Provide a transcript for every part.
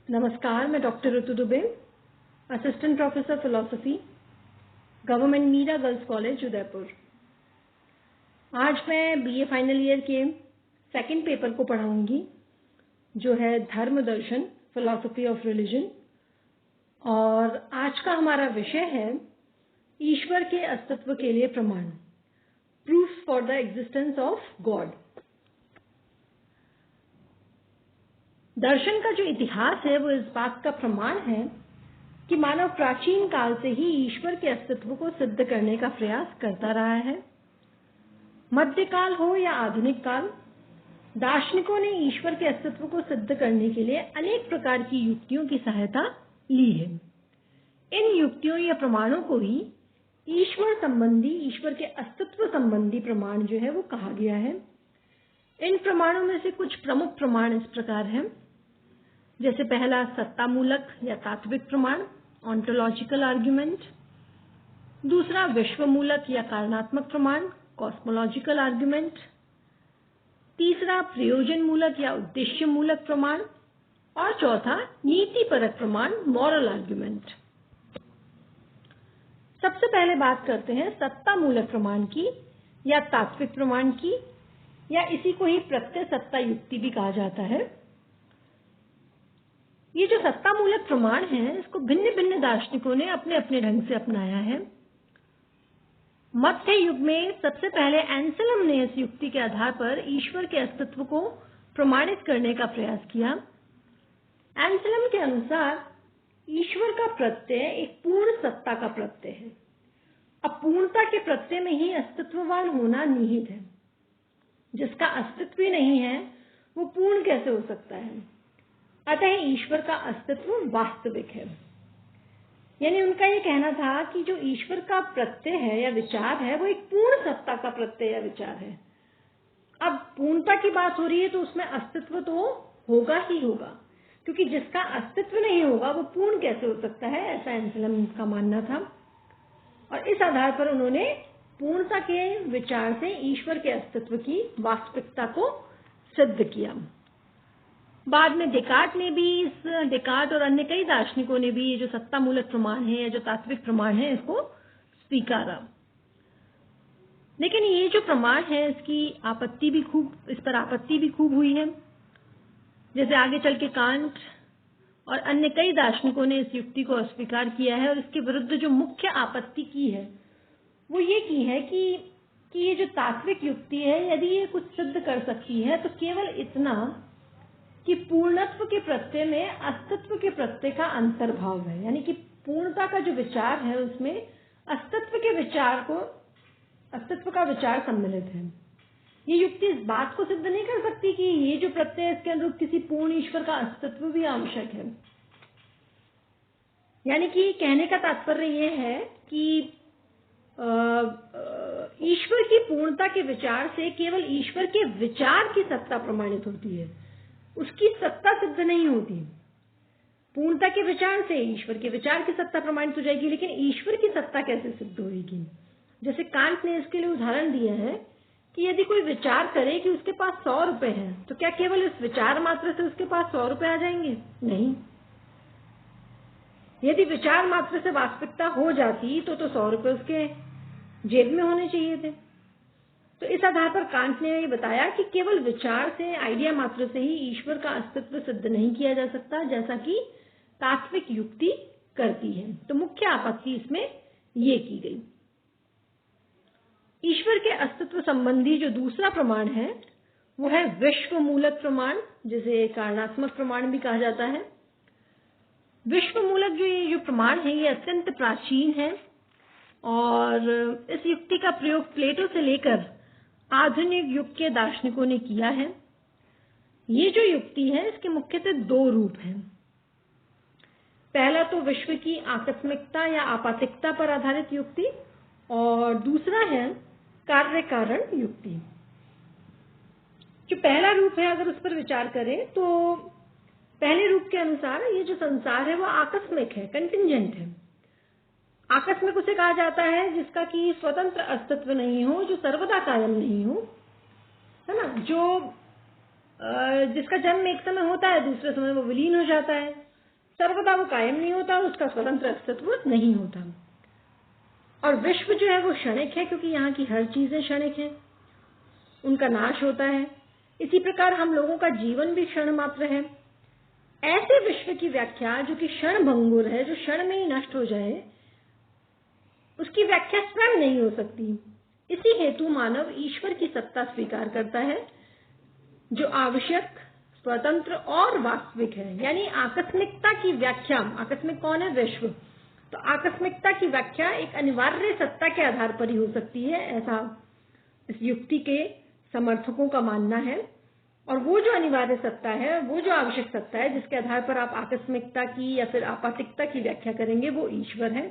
नमस्कार, मैं doctor Ritu Dubey, assistant professor philosophy, government Meera girls college Udaipur. आज मैं बीए फाइनल ईयर के सेकंड पेपर को पढ़ाऊंगी, जो है धर्म दर्शन, फिलॉसफी ऑफ रिलीजन। और आज का हमारा विषय है ईश्वर के अस्तित्व के लिए प्रमाण, proof for the existence of God. दर्शन का जो इतिहास है वो इस बात का प्रमाण है कि मानव प्राचीन काल से ही ईश्वर के अस्तित्व को सिद्ध करने का प्रयास करता रहा है। मध्यकाल हो या आधुनिक काल, दार्शनिकों ने ईश्वर के अस्तित्व को सिद्ध करने के लिए अनेक प्रकार की युक्तियों की सहायता ली है। इन युक्तियों या प्रमाणों को ही ईश्वर संबंधी, ईश्वर के अस्तित्व संबंधी प्रमाण जो है वो कहा गया है। इन प्रमाणों में से कुछ प्रमुख प्रमाण इस प्रकार हैं, जैसे पहला सत्तामूलक या तात्विक प्रमाण, ऑन्टोलॉजिकल आर्ग्यूमेंट। दूसरा विश्वमूलक या कारणात्मक प्रमाण, कॉस्मोलॉजिकल आर्ग्यूमेंट। तीसरा प्रयोजन मूलक या उद्देश्य मूलक प्रमाण, और चौथा नीतिपरक प्रमाण, मॉरल आर्ग्यूमेंट। सबसे पहले बात करते हैं सत्तामूलक प्रमाण की या तात्विक प्रमाण की, या इसी को ही प्रत्यय सत्ता युक्ति भी कहा जाता है। ये जो सत्तामूलक प्रमाण है, इसको भिन्न भिन्न दार्शनिकों ने अपने अपने ढंग से अपनाया है। मध्य युग में सबसे पहले एंसेलम ने इस युक्ति के आधार पर ईश्वर के अस्तित्व को प्रमाणित करने का प्रयास किया। एंसेलम के अनुसार ईश्वर का प्रत्यय एक पूर्ण सत्ता का प्रत्यय है। अब पूर्णता के प्रत्यय में ही अस्तित्ववान होना निहित है। जिसका अस्तित्व ही नहीं है वो पूर्ण कैसे हो सकता है? अतः ईश्वर का अस्तित्व वास्तविक है। यानी उनका ये कहना था कि जो ईश्वर का प्रत्यय है या विचार है वो एक पूर्ण सत्ता का प्रत्यय या विचार है। अब पूर्णता की बात हो रही है तो उसमें अस्तित्व तो होगा ही होगा, क्योंकि जिसका अस्तित्व नहीं होगा वो पूर्ण कैसे हो सकता है, ऐसा एंसेलम का मानना था। और इस आधार पर उन्होंने पूर्णता के विचार से ईश्वर के अस्तित्व की वास्तविकता को सिद्ध किया। बाद में डेकार्ट ने भी डेकार्ट और अन्य कई दार्शनिकों ने भी ये जो सत्तामूलक प्रमाण है या जो तात्विक प्रमाण है इसको स्वीकारा। लेकिन ये जो प्रमाण है इस पर आपत्ति भी खूब हुई है। जैसे आगे चल के कांट और अन्य कई दार्शनिकों ने इस युक्ति को अस्वीकार किया है, और इसके विरुद्ध जो मुख्य आपत्ति की है वो ये की है कि ये जो तात्विक युक्ति है, यदि ये कुछ सिद्ध कर सकती है तो केवल इतना कि पूर्णत्व के प्रत्यय में अस्तित्व के प्रत्यय का अंतर्भाव है। यानी कि पूर्णता का जो विचार है उसमें अस्तित्व का विचार सम्मिलित है। ये युक्ति इस बात को सिद्ध नहीं कर सकती कि ये जो प्रत्यय इसके अनुरूप किसी पूर्ण ईश्वर का अस्तित्व भी आवश्यक है। यानी कि कहने का तात्पर्य ये है कि ईश्वर की पूर्णता के विचार से केवल ईश्वर के विचार की सत्ता प्रमाणित होती है, उसकी सत्ता सिद्ध नहीं होती। पूर्णता के विचार से ईश्वर के विचार की सत्ता प्रमाणित हो जाएगी, लेकिन ईश्वर की सत्ता कैसे सिद्ध होगी? जैसे कांट ने इसके लिए उदाहरण दिया है कि यदि कोई विचार करे कि उसके पास 100 रुपए हैं, तो क्या केवल इस विचार मात्र से उसके पास 100 रुपए आ जाएंगे? नहीं। यदि विचार मात्र से वास्तविकता हो जाती तो 100 रुपए उसके जेब में होने चाहिए थे। तो इस आधार पर कांट ने ये बताया कि केवल विचार से, आइडिया मात्र से ही ईश्वर का अस्तित्व सिद्ध नहीं किया जा सकता, जैसा कि तात्विक युक्ति करती है। तो मुख्य आपत्ति इसमें ये की गई। ईश्वर के अस्तित्व संबंधी जो दूसरा प्रमाण है वो है विश्वमूलक प्रमाण, जिसे कारणात्मक प्रमाण भी कहा जाता है। विश्वमूलक जो प्रमाण है ये अत्यंत प्राचीन है, और इस युक्ति का प्रयोग प्लेटो से लेकर आधुनिक युग के दार्शनिकों ने किया है। ये जो युक्ति है इसके मुख्यतः 2 रूप हैं। पहला तो विश्व की आकस्मिकता या आपातिकता पर आधारित युक्ति, और दूसरा है कार्य कारण युक्ति। जो पहला रूप है, अगर उस पर विचार करें तो पहले रूप के अनुसार ये जो संसार है वो आकस्मिक है, कंटिंजेंट है। आकस्मिक उसे कहा जाता है जिसका कि स्वतंत्र अस्तित्व नहीं हो, जो सर्वदा कायम नहीं हो, है ना, जो जिसका जन्म एक समय होता है, दूसरे समय वो विलीन हो जाता है। सर्वदा वो कायम नहीं होता, उसका स्वतंत्र अस्तित्व नहीं होता। और विश्व जो है वो क्षणिक है, क्योंकि यहाँ की हर चीजें क्षणिक है, उनका नाश होता है। इसी प्रकार हम लोगों का जीवन भी क्षण मात्र है। ऐसे विश्व की व्याख्या जो कि क्षण भंगुर है, जो क्षण में ही नष्ट हो जाए, उसकी व्याख्या स्वयं नहीं हो सकती। इसी हेतु मानव ईश्वर की सत्ता स्वीकार करता है, जो आवश्यक, स्वतंत्र और वास्तविक है। यानी आकस्मिकता की व्याख्या, आकस्मिक कौन है? विश्व। तो आकस्मिकता की व्याख्या एक अनिवार्य सत्ता के आधार पर ही हो सकती है, ऐसा इस युक्ति के समर्थकों का मानना है। और वो जो अनिवार्य सत्ता है, वो जो आवश्यक सत्ता है, जिसके आधार पर आप आकस्मिकता की या फिर आपातिकता की व्याख्या करेंगे, वो ईश्वर है।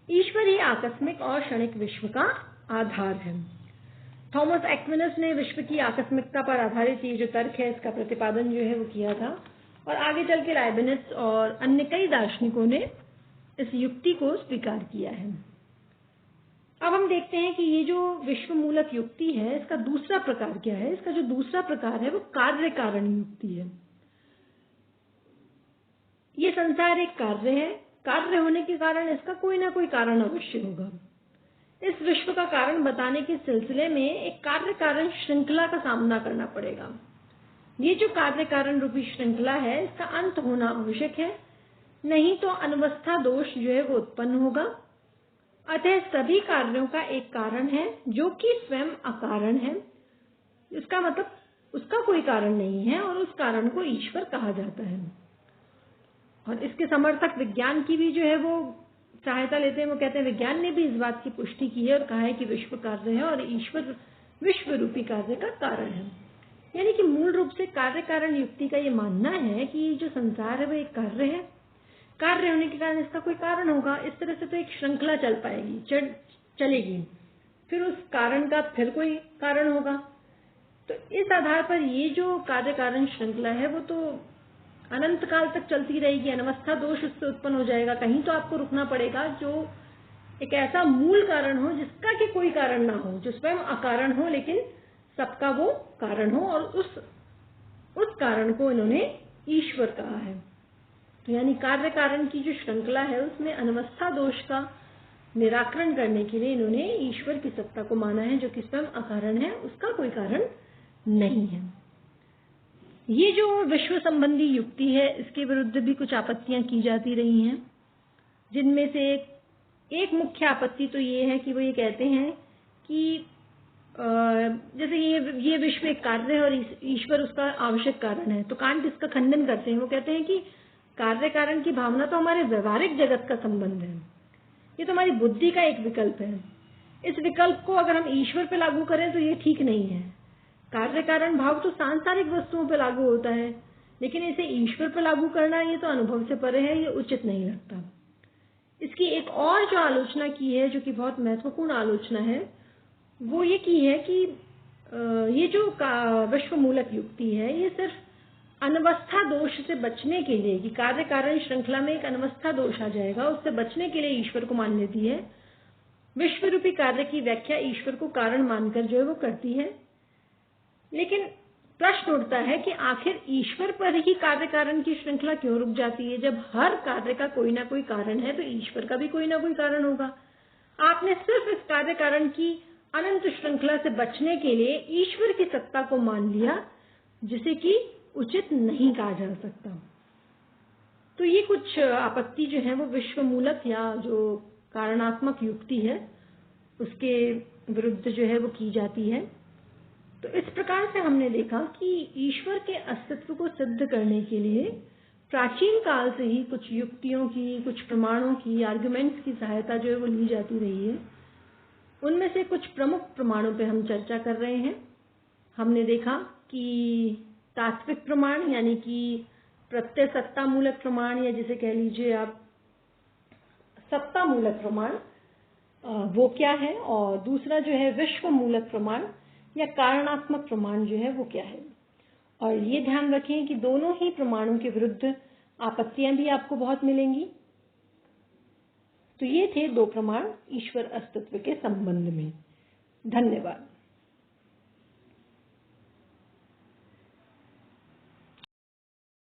ईश्वर ही आकस्मिक और क्षणिक विश्व का आधार है। थॉमस एक्विनस ने विश्व की आकस्मिकता पर आधारित ये जो तर्क है, इसका प्रतिपादन जो है वो किया था, और आगे चल के लाइबनिट्ज और अन्य कई दार्शनिकों ने इस युक्ति को स्वीकार किया है। अब हम देखते हैं कि ये जो विश्व मूलक युक्ति है, इसका दूसरा प्रकार क्या है। इसका जो दूसरा प्रकार है वो कार्य कारण युक्ति है। ये संसार एक कार्य है, कार्य होने के कारण इसका कोई ना कोई कारण अवश्य होगा। इस विश्व का कारण बताने के सिलसिले में एक कार्य कारण श्रृंखला का सामना करना पड़ेगा। ये जो कार्य कारण रूपी श्रृंखला है, इसका अंत होना आवश्यक है, नहीं तो अनवस्था दोष जो है वो उत्पन्न होगा। अतः सभी कार्यों का एक कारण है जो कि स्वयं अकारण है। इसका मतलब उसका कोई कारण नहीं है, और उस कारण को ईश्वर कहा जाता है। और इसके समर्थक विज्ञान की भी जो है वो सहायता लेते हैं। वो कहते हैं विज्ञान ने भी इस बात की पुष्टि की है और कहा है कि विश्व कार्य है और ईश्वर विश्व रूपी कार्य का कारण है। यानी कि मूल रूप से कार्य कारण युक्ति का ये मानना है कि जो संसार है वो एक कार्य है, कार्य होने के कारण इसका कोई कारण होगा। इस तरह से तो एक श्रृंखला चल पाएगी, चलेगी, फिर उस कारण का फिर कोई कारण होगा। तो इस आधार पर ये जो कार्य कारण श्रृंखला है वो तो अनंत काल तक चलती रहेगी। अनवस्था दोष उससे उत्पन्न हो जाएगा। कहीं तो आपको रुकना पड़ेगा, जो एक ऐसा मूल कारण हो जिसका कि कोई कारण ना हो, जो स्वयं अकारण हो लेकिन सबका वो कारण हो, और उस कारण को इन्होंने ईश्वर कहा है। तो यानी कार्य कारण की जो श्रृंखला है उसमें अनवस्था दोष का निराकरण करने के लिए इन्होंने ईश्वर की सत्ता को माना है, जो कि स्वयं अकारण है, उसका कोई कारण नहीं है। ये जो विश्व संबंधी युक्ति है, इसके विरुद्ध भी कुछ आपत्तियां की जाती रही हैं, जिनमें से एक मुख्य आपत्ति तो ये है कि वो ये कहते हैं कि जैसे ये विश्व एक कार्य है और ईश्वर उसका आवश्यक कारण है, तो कांट इसका खंडन करते हैं। वो कहते हैं कि कार्य कारण की भावना तो हमारे व्यवहारिक जगत का संबंध है, ये तो हमारी बुद्धि का एक विकल्प है। इस विकल्प को अगर हम ईश्वर पे लागू करें तो ये ठीक नहीं है। कार्य कारण भाव तो सांसारिक वस्तुओं पे लागू होता है, लेकिन इसे ईश्वर पे लागू करना ये तो अनुभव से परे है, ये उचित नहीं लगता। इसकी एक और जो आलोचना की है, जो कि बहुत महत्वपूर्ण आलोचना है, वो ये की है कि ये जो विश्व मूलक युक्ति है, ये सिर्फ अनवस्था दोष से बचने के लिए, कि कार्य कारण श्रृंखला में एक अनवस्था दोष आ जाएगा, उससे बचने के लिए ईश्वर को मान लेती है। विश्व रूपी कार्य की व्याख्या ईश्वर को कारण मानकर जो है वो करती है। लेकिन प्रश्न उठता है कि आखिर ईश्वर पर ही कार्य कारण की श्रृंखला क्यों रुक जाती है? जब हर कार्य का कोई ना कोई कारण है, तो ईश्वर का भी कोई ना कोई कारण होगा। आपने सिर्फ इस कार्य कारण की अनंत श्रृंखला से बचने के लिए ईश्वर की सत्ता को मान लिया, जिसे कि उचित नहीं कहा जा सकता। तो ये कुछ आपत्ति जो है वो विश्व मूलक या जो कारणात्मक युक्ति है उसके विरुद्ध जो है वो की जाती है। तो इस प्रकार से हमने देखा कि ईश्वर के अस्तित्व को सिद्ध करने के लिए प्राचीन काल से ही कुछ युक्तियों की, कुछ प्रमाणों की, आर्गुमेंट्स की सहायता जो है वो ली जाती रही है। उनमें से कुछ प्रमुख प्रमाणों पे हम चर्चा कर रहे हैं। हमने देखा कि तात्विक प्रमाण, यानी कि प्रत्यय सत्ता मूलक प्रमाण, या जिसे कह लीजिए आप सत्ता मूलक प्रमाण, वो क्या है, और दूसरा जो है विश्व मूलक प्रमाण या कारणात्मक प्रमाण जो है वो क्या है। और ये ध्यान रखें कि दोनों ही प्रमाणों के विरुद्ध आपत्तियां भी आपको बहुत मिलेंगी। तो ये थे 2 प्रमाण ईश्वर अस्तित्व के संबंध में। धन्यवाद।